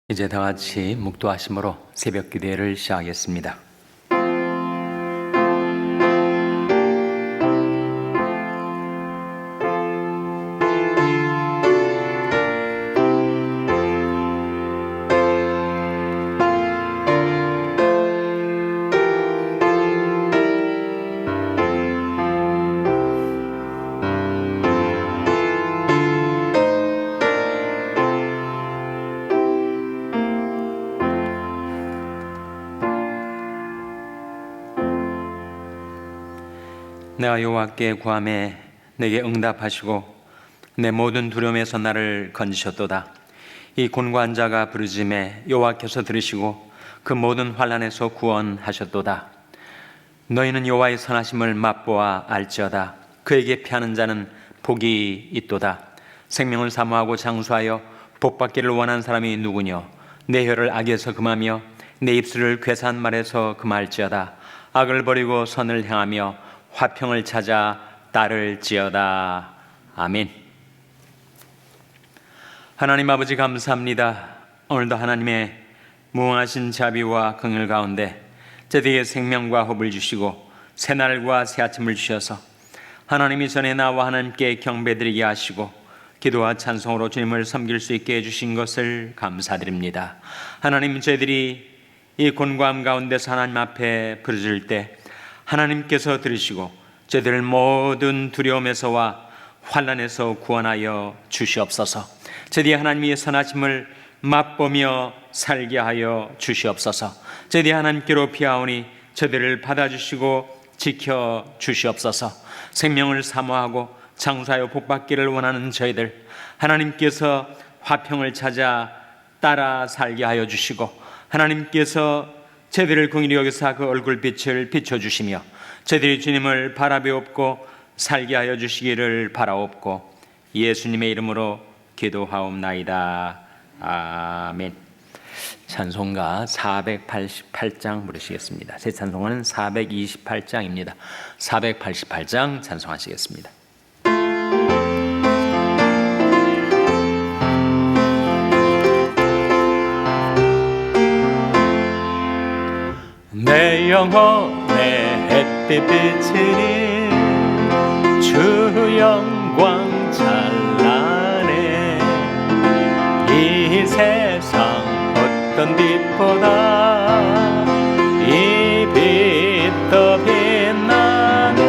이제 다 같이 묵도하심으로 새벽 기도회를 시작하겠습니다. 내가 여호와께 구하매 내게 응답하시고 내 모든 두려움에서 나를 건지셨도다. 이 곤고한 자가 부르짖음에 여호와께서 들으시고 그 모든 환난에서 구원하셨도다. 너희는 여호와의 선하심을 맛보아 알지어다. 그에게 피하는 자는 복이 있도다. 생명을 사모하고 장수하여 복받기를 원하는 사람이 누구뇨? 내 혀를 악에서 금하며 내 입술을 괴사한 말에서 금할지어다. 악을 버리고 선을 행하며 화평을 찾아 따를지어다. 아멘. 하나님 아버지 감사합니다. 오늘도 하나님의 무궁하신 자비와 긍휼 가운데 저희에게 생명과 호흡을 주시고 새날과 새 아침을 주셔서 하나님이 전에 나와 하나님께 경배드리게 하시고 기도와 찬송으로 주님을 섬길 수 있게 해주신 것을 감사드립니다. 하나님, 저희들이 이 곤고함 가운데서 하나님 앞에 부르짖을 때 하나님께서 들으시고 저희들 모든 두려움에서와 환난에서 구원하여 주시옵소서. 저희들이 하나님의 선하심을 맛보며 살게 하여 주시옵소서. 저희들이 하나님께로 피하오니 저희들을 받아주시고 지켜 주시옵소서. 생명을 사모하고 장수하여 복받기를 원하는 저희들, 하나님께서 화평을 찾아 따라 살게 하여 주시고 하나님께서 저희들을 긍휼히 여기사 그 얼굴빛을 비춰주시며 저희들이 주님을 바라배옵고 살게 하여 주시기를 바라옵고 예수님의 이름으로 기도하옵나이다. 아멘. 찬송가 488장 부르시겠습니다. 새 찬송가는 428장입니다. 488장 찬송하시겠습니다. 내 영혼의 햇빛 비치니 주 영광 찬란해. 이 세상 어떤 빛보다 이 빛 더 빛나는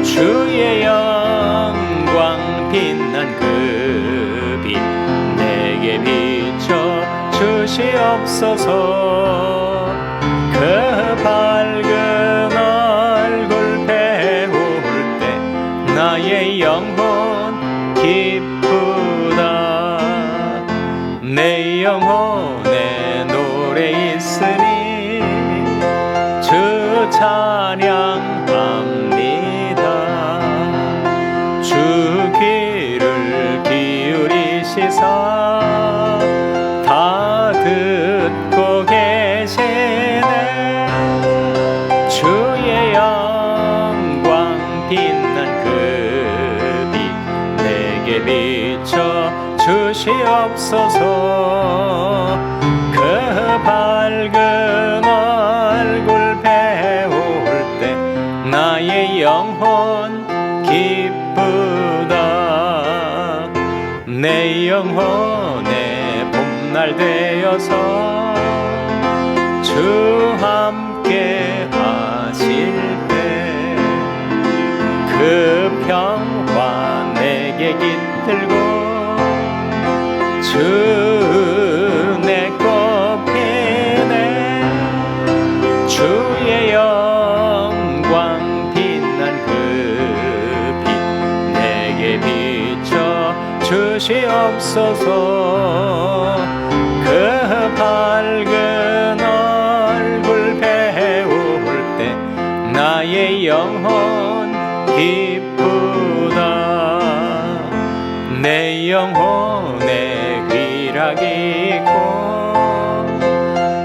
주의 영광 빛난 그 빛 내게 비춰 주시옵소서. 그 밝은 얼굴 배울 때 나의 영혼 기쁘다. 내 영혼에 노래 있으니 주 찬양합니다. 주 귀를 기울이시사 다 듣고 계시네. 주의 영광 빛난 그 빛 내게 비춰 주시옵소서. 그 밝은 얼굴 배울 때 나의 영혼 기쁘다. 내 영혼의 봄날 되어서 주 함께 하실 때 그 평화 내게 깃들고 주 내 꽃피네. 주의 영광 빛난 그 빛 내게 비춰 주시옵소서. 그 밝은 얼굴 배울 때 나의 영혼 기쁘다. 내 영혼에 희락이 있고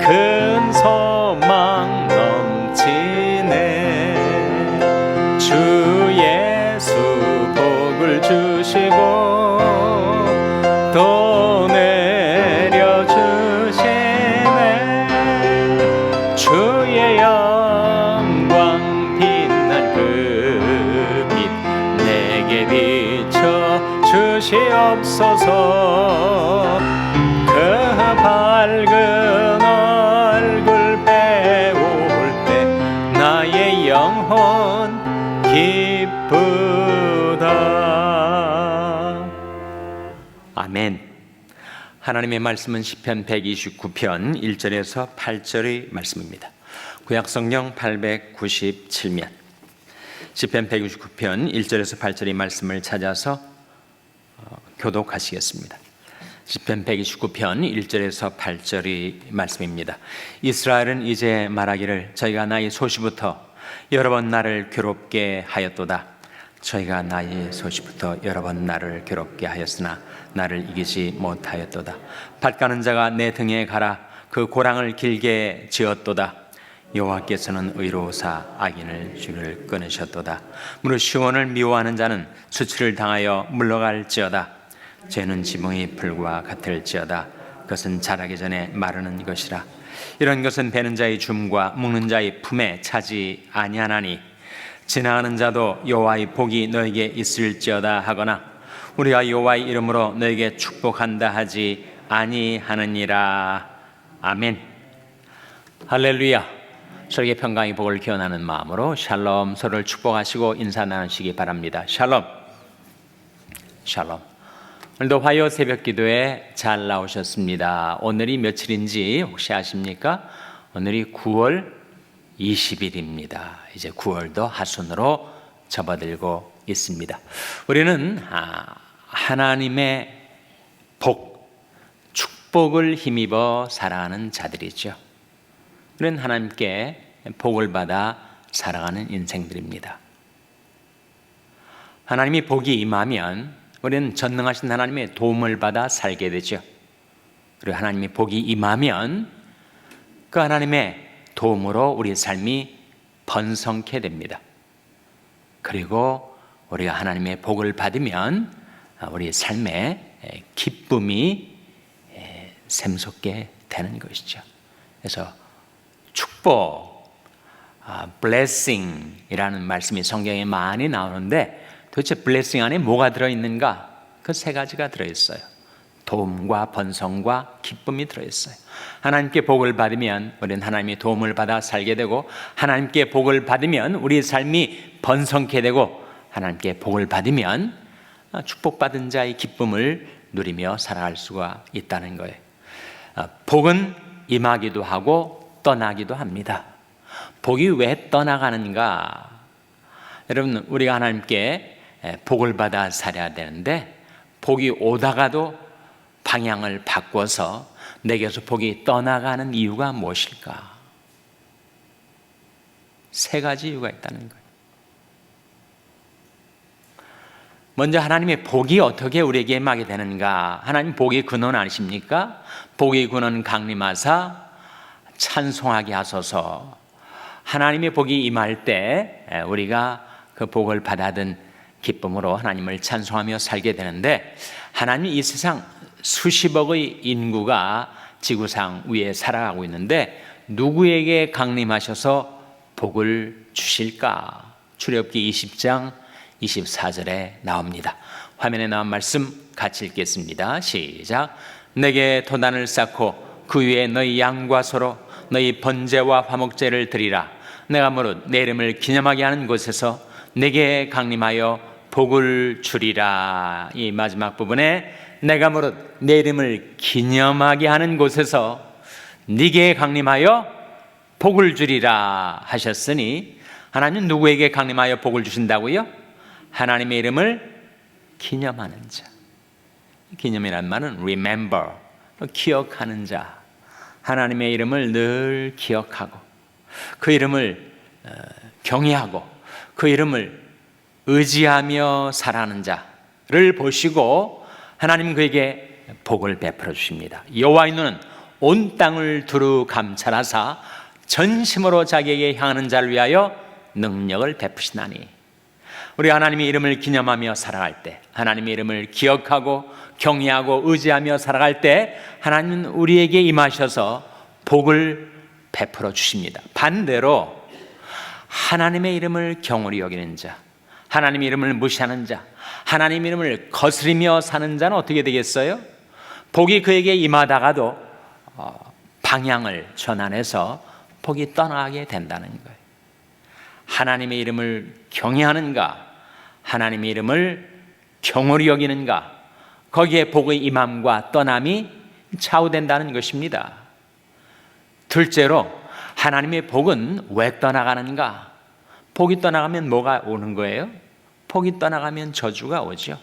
큰 소망 넘치네. 주 예수 복을 주시고 또 내려 내게 비춰 주시옵소서. 그 밝은 얼굴 배울 때 나의 영혼 기쁘다. 아멘. 하나님의 말씀은 시편 129편 1절에서 8절의 말씀입니다. 구약성경 897면 시편 129편 1절에서 8절의 말씀을 찾아서 교독하시겠습니다. 시편 129편 1절에서 8절의 말씀입니다. 이스라엘은 이제 말하기를 저희가 나의 소시부터 여러 번 나를 괴롭게 하였도다. 저희가 나의 소시부터 여러 번 나를 괴롭게 하였으나 나를 이기지 못하였도다. 밭가는 자가 내 등에 갈아 그 고랑을 길게 지었도다. 여호와께서는 의로우사 악인을 줄을 끊으셨도다. 무릇 시온을 미워하는 자는 수치를 당하여 물러갈지어다. 죄는 지붕의 풀과 같을지어다. 그것은 자라기 전에 마르는 것이라. 이런 것은 베는 자의 줌과 묶는 자의 품에 차지 아니하나니 지나가는 자도 여호와의 복이 너에게 있을지어다 하거나 우리가 여호와의 이름으로 너에게 축복한다 하지 아니하느니라. 아멘. 할렐루야. 서로에게 평강의 복을 기원하는 마음으로 샬롬, 서로를 축복하시고 인사 나누시기 바랍니다. 샬롬. 샬롬. 오늘도 화요 새벽 기도에 잘 나오셨습니다. 오늘이 며칠인지 혹시 아십니까? 오늘이 9월 20일입니다. 이제 9월도 하순으로 접어들고 있습니다. 우리는 하나님의 복, 축복을 힘입어 살아가는 자들이죠. 우리는 하나님께 복을 받아 살아가는 인생들입니다. 하나님이 복이 임하면 우리는 전능하신 하나님의 도움을 받아 살게 되죠. 그리고 하나님의 복이 임하면 그 하나님의 도움으로 우리의 삶이 번성케 됩니다. 그리고 우리가 하나님의 복을 받으면 우리의 삶에 기쁨이 샘솟게 되는 것이죠. 그래서 축복, blessing이라는 말씀이 성경에 많이 나오는데 도대체 blessing 안에 뭐가 들어있는가? 그 세 가지가 들어있어요. 도움과 번성과 기쁨이 들어있어요. 하나님께 복을 받으면 우리는 하나님의 도움을 받아 살게 되고 하나님께 복을 받으면 우리의 삶이 번성케 되고 하나님께 복을 받으면 축복받은 자의 기쁨을 누리며 살아갈 수가 있다는 거예요. 복은 임하기도 하고 떠나기도 합니다. 복이 왜 떠나가는가? 여러분, 우리가 하나님께 복을 받아 살아야 되는데 복이 오다가도 방향을 바꿔서 내게서 복이 떠나가는 이유가 무엇일까? 세 가지 이유가 있다는 거예요. 먼저 하나님의 복이 어떻게 우리에게 임하게 되는가? 하나님 복의 근원 아니십니까? 복의 근원 강림하사 찬송하게 하소서. 하나님의 복이 임할 때 우리가 그 복을 받아든 기쁨으로 하나님을 찬송하며 살게 되는데 하나님이 이 세상 수십억의 인구가 지구상 위에 살아가고 있는데 누구에게 강림하셔서 복을 주실까? 출애굽기 20장 24절에 나옵니다. 화면에 나온 말씀 같이 읽겠습니다. 시작. 내게 도단을 쌓고 그 위에 너희 양과 소로 너희 번제와 화목제를 드리라. 내가 무릇 내 이름을 기념하게 하는 곳에서 내게 강림하여 복을 주리라. 이 마지막 부분에 내가 무릇 내 이름을 기념하게 하는 곳에서 네게 강림하여 복을 주리라 하셨으니 하나님은 누구에게 강림하여 복을 주신다고요? 하나님의 이름을 기념하는 자. 기념이란 말은 remember, 기억하는 자. 하나님의 이름을 늘 기억하고 그 이름을 경외하고 그 이름을 의지하며 살아가는 자를 보시고 하나님 그에게 복을 베풀어 주십니다. 여호와의 눈은 온 땅을 두루 감찰하사 전심으로 자기에게 향하는 자를 위하여 능력을 베푸시나니. 우리 하나님의 이름을 기념하며 살아갈 때, 하나님의 이름을 기억하고 경외하고 의지하며 살아갈 때 하나님은 우리에게 임하셔서 복을 베풀어 주십니다. 반대로 하나님의 이름을 경홀히 여기는 자, 하나님의 이름을 무시하는 자, 하나님 이름을 거스리며 사는 자는 어떻게 되겠어요? 복이 그에게 임하다가도 방향을 전환해서 복이 떠나게 된다는 거예요. 하나님의 이름을 경외하는가, 하나님의 이름을 경홀히 여기는가, 거기에 복의 임함과 떠남이 좌우된다는 것입니다. 둘째로, 하나님의 복은 왜 떠나가는가? 복이 떠나가면 뭐가 오는 거예요? 복이 떠나가면 저주가 오죠.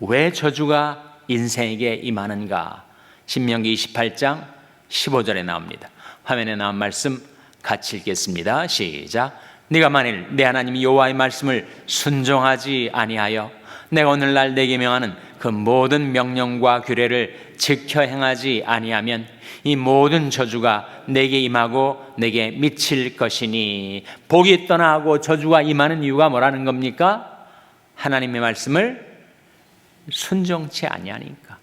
왜 저주가 인생에게 임하는가? 신명기 28장 15절에 나옵니다. 화면에 나온 말씀 같이 읽겠습니다. 시작. 네가 만일 내 하나님 여호와의 말씀을 순종하지 아니하여 내가 오늘날 내게 명하는 그 모든 명령과 규례를 지켜 행하지 아니하면 이 모든 저주가 내게 임하고 내게 미칠 것이니. 복이 떠나고 저주가 임하는 이유가 뭐라는 겁니까? 하나님의 말씀을 순종치 아니하니까.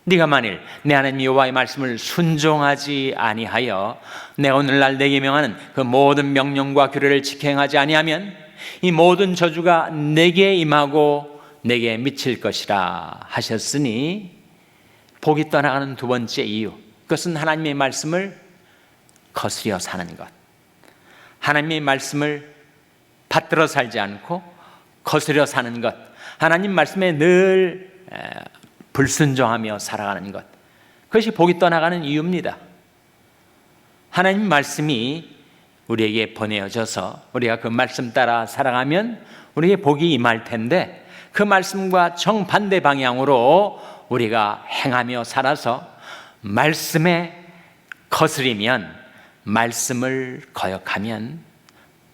네가 만일 내 하나님 여호와의 말씀을 순종하지 아니하여 내가 오늘날 내게 명하는 그 모든 명령과 규례를 지켜 행하지 아니하면 이 모든 저주가 내게 임하고 내게 미칠 것이라 하셨으니, 복이 떠나가는 두 번째 이유, 그것은 하나님의 말씀을 거스려 사는 것. 하나님의 말씀을 받들어 살지 않고 거스려 사는 것, 하나님 말씀에 늘 불순종하며 살아가는 것, 그것이 복이 떠나가는 이유입니다. 하나님 말씀이 우리에게 보내어져서 우리가 그 말씀 따라 살아가면 우리에게 복이 임할 텐데, 그 말씀과 정반대 방향으로 우리가 행하며 살아서 말씀에 거스리면, 말씀을 거역하면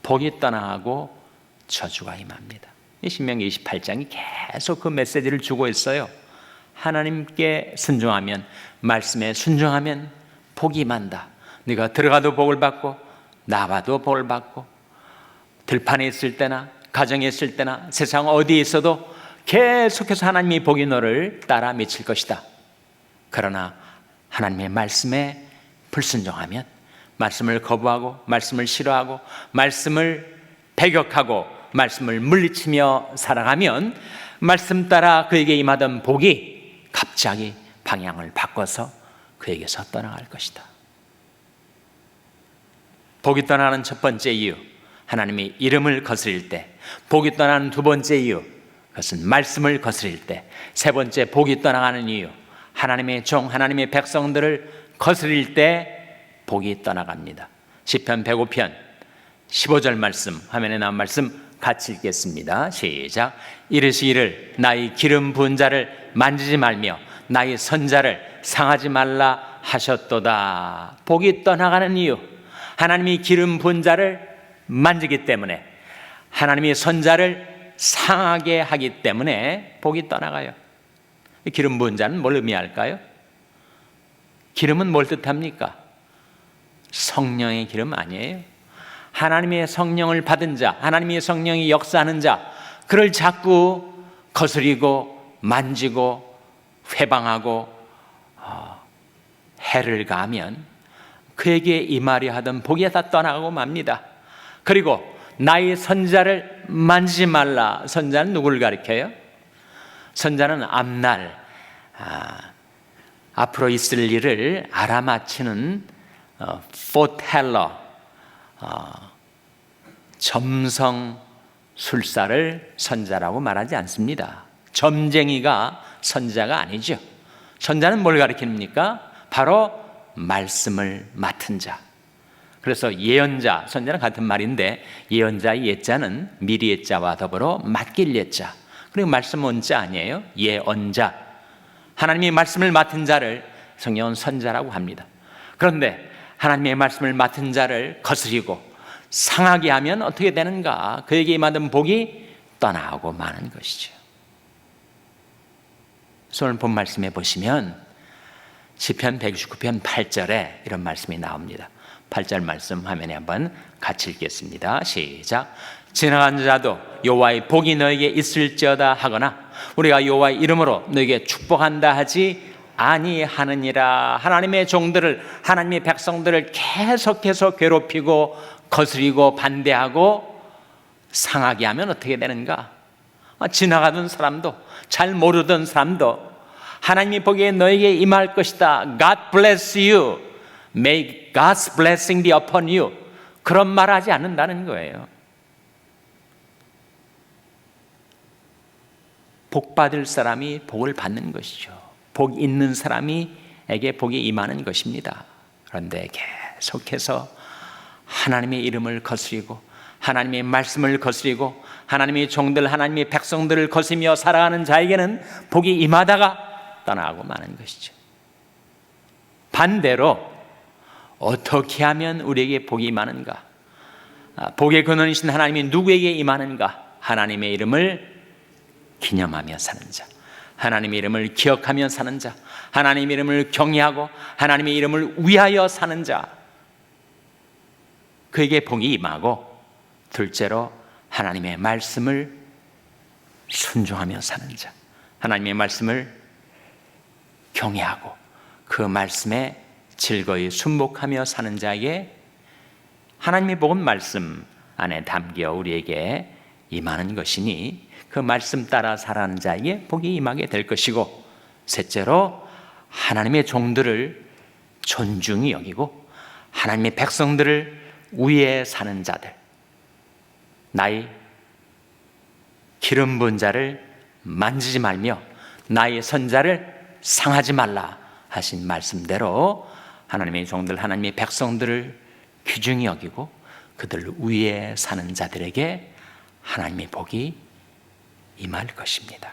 복이 떠나가고 저주가 임합니다. 신명기 28장이 계속 그 메시지를 주고 있어요. 하나님께 순종하면, 말씀에 순종하면 복이 임한다. 네가 들어가도 복을 받고 나와도 복을 받고, 들판에 있을 때나 가정에 있을 때나 세상 어디에 있어도 계속해서 하나님의 복이 너를 따라 미칠 것이다. 그러나 하나님의 말씀에 불순종하면, 말씀을 거부하고 말씀을 싫어하고 말씀을 배격하고 말씀을 물리치며 살아가면, 말씀 따라 그에게 임하던 복이 갑자기 방향을 바꿔서 그에게서 떠나갈 것이다. 복이 떠나는 첫 번째 이유, 하나님의 이름을 거스릴 때. 복이 떠나는 두 번째 이유, 그것은 말씀을 거스릴 때. 세 번째, 복이 떠나가는 이유, 하나님의 종, 하나님의 백성들을 거스릴 때 복이 떠나갑니다. 시편 105편 15절 말씀, 화면에 나온 말씀 같이 읽겠습니다. 시작. 이르시기를 나의 기름 부은 자를 만지지 말며 나의 선자를 상하지 말라 하셨도다. 복이 떠나가는 이유, 하나님이 기름 부은 자를 만지기 때문에, 하나님의 선자를 상하게 하기 때문에 복이 떠나가요. 기름 부은 자는 뭘 의미할까요? 기름은 뭘 뜻합니까? 성령의 기름 아니에요? 하나님의 성령을 받은 자, 하나님의 성령이 역사하는 자, 그를 자꾸 거스리고 만지고 회방하고 해를 가하면 그에게 임하려 하던 복이 다 떠나가고 맙니다. 그리고 나의 선자를 만지지 말라. 선자는 누구를 가리켜요? 선자는 앞날 앞으로 있을 일을 알아맞히는 포텔러, 점성술사를 선자라고 말하지 않습니다. 점쟁이가 선자가 아니죠. 선자는 뭘 가리킵니까? 바로 말씀을 맡은 자. 그래서 예언자, 선자는 같은 말인데, 예언자의 예자는 미리 예자와 더불어 맡길 예자, 그리고 말씀 원자 아니에요? 예언자. 하나님의 말씀을 맡은 자를 성경은 선자라고 합니다. 그런데 하나님의 말씀을 맡은 자를 거스리고 상하게 하면 어떻게 되는가? 그에게 임하던 복이 떠나고 마는 것이죠. 오늘 본 말씀에 보시면 시편 169편 8절에 이런 말씀이 나옵니다. 8절 말씀 화면에 한번 같이 읽겠습니다. 시작. 지나간 자도 여호와의 복이 너에게 있을지어다 하거나 우리가 여호와의 이름으로 너에게 축복한다 하지 아니하느니라. 하나님의 종들을, 하나님의 백성들을 계속해서 괴롭히고 거스리고 반대하고 상하게 하면 어떻게 되는가? 지나가던 사람도, 잘 모르던 사람도 하나님이 보기에 너에게 임할 것이다. God bless you. May God's blessing be upon you. 그런 말 하지 않는다는 거예요. 복 받을 사람이 복을 받는 것이죠. 복 있는 사람에게 복이 임하는 것입니다. 그런데 계속해서 하나님의 이름을 거스리고 하나님의 말씀을 거스리고 하나님의 종들, 하나님의 백성들을 거스리며 살아가는 자에게는 복이 임하다가 떠나가고 마는 것이죠. 반대로 어떻게 하면 우리에게 복이 임하는가? 복의 근원이신 하나님이 누구에게 임하는가? 하나님의 이름을 기념하며 사는 자, 하나님의 이름을 기억하며 사는 자, 하나님의 이름을 경외하고 하나님의 이름을 위하여 사는 자, 그에게 복이 임하고, 둘째로 하나님의 말씀을 순종하며 사는 자, 하나님의 말씀을 경외하고 그 말씀에 즐거이 순복하며 사는 자에게 하나님의 복은 말씀 안에 담겨 우리에게 임하는 것이니 그 말씀 따라 살아가는 자에게 복이 임하게 될 것이고, 셋째로 하나님의 종들을 존중히 여기고 하나님의 백성들을 위해 사는 자들, 나의 기름 부은 자를 만지지 말며 나의 선자를 상하지 말라 하신 말씀대로 하나님의 종들, 하나님의 백성들을 귀중히 여기고 그들 위에 사는 자들에게 하나님의 복이 임할 것입니다.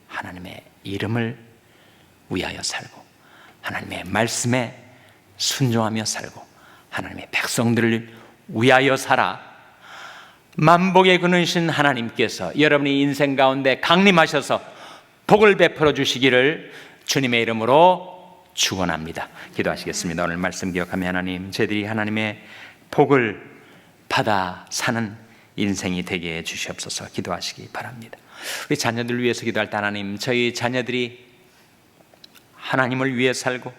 하나님의 이름을 위하여 살고 하나님의 말씀에 순종하며 살고 하나님의 백성들을 위하여 살아 만복의 근원이신 하나님께서 여러분의 인생 가운데 강림하셔서 복을 베풀어 주시기를 주님의 이름으로 축원합니다. 기도하시겠습니다. 오늘 말씀 기억하며 하나님, 저희들이 하나님의 복을 받아 사는 인생이 되게 해 주시옵소서. 기도하시기 바랍니다. 우리 자녀들을 위해서 기도할 때 하나님, 저희 자녀들이 하나님을 위해 살고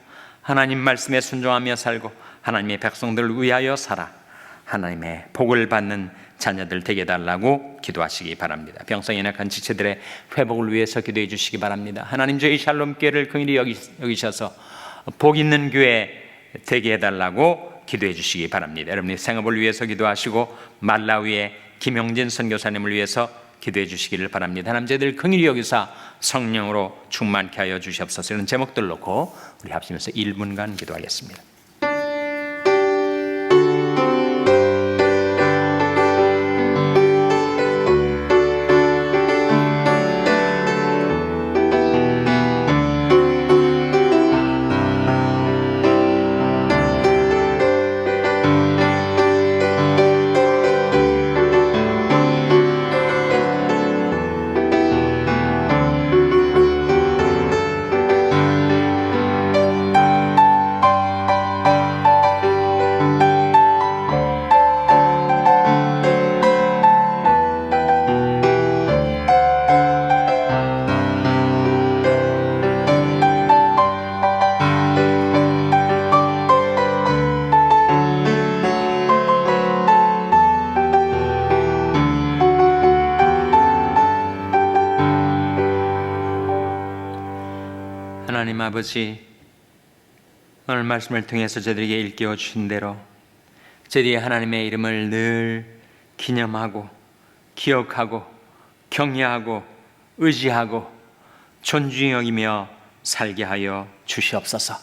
하나님 말씀에 순종하며 살고 하나님의 백성들을 위하여 살아 하나님의 복을 받는 자녀들 되게 해달라고 기도하시기 바랍니다. 병성에 약한 지체들의 회복을 위해서 기도해 주시기 바랍니다. 하나님, 저희 샬롬교회를 긍휼히 여기셔서 복 있는 교회 되게 해달라고 기도해 주시기 바랍니다. 여러분의 생업을 위해서 기도하시고 말라위의 김용진 선교사님을 위해서 기도해 주시기를 바랍니다. 하나님, 저희들 긍휼히 여기사 성령으로 충만케 하여 주시옵소서. 이런 제목들 놓고 우리 합심해서 1분간 기도하겠습니다. 하나님 아버지, 오늘 말씀을 통해서 저들에게 일깨워 주신 대로 저들이 하나님의 이름을 늘 기념하고 기억하고 경외하고 의지하고 존중히 여기며 살게 하여 주시옵소서.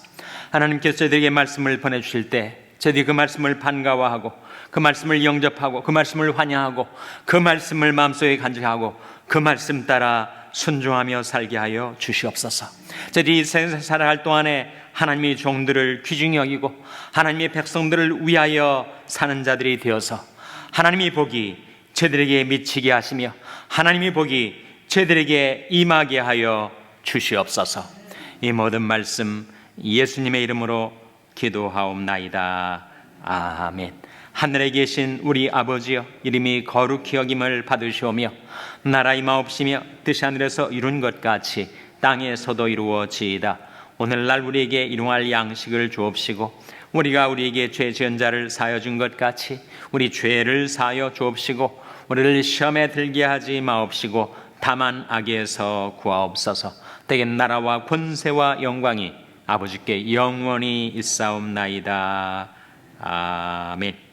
하나님께서 저들에게 말씀을 보내주실 때 저들이 그 말씀을 반가워하고 그 말씀을 영접하고 그 말씀을 환영하고 그 말씀을 마음속에 간직하고 그 말씀 따라 순종하며 살게 하여 주시옵소서. 저들이 이 세상에 살아갈 동안에 하나님의 종들을 귀중히 여기고 하나님의 백성들을 위하여 사는 자들이 되어서 하나님의 복이 저들에게 미치게 하시며 하나님의 복이 저들에게 임하게 하여 주시옵소서. 이 모든 말씀 예수님의 이름으로 기도하옵나이다. 아멘. 하늘에 계신 우리 아버지여, 이름이 거룩히 여김을 받으시오며 나라 임하옵시며 뜻이 하늘에서 이룬 것 같이 땅에서도 이루어지이다. 오늘날 우리에게 일용할 양식을 주옵시고 우리가 우리에게 죄 지은 자를 사하여 준 것 같이 우리 죄를 사하여 주옵시고 우리를 시험에 들게 하지 마옵시고 다만 악에서 구하옵소서. 대개 나라와 권세와 영광이 아버지께 영원히 있사옵나이다. 아멘.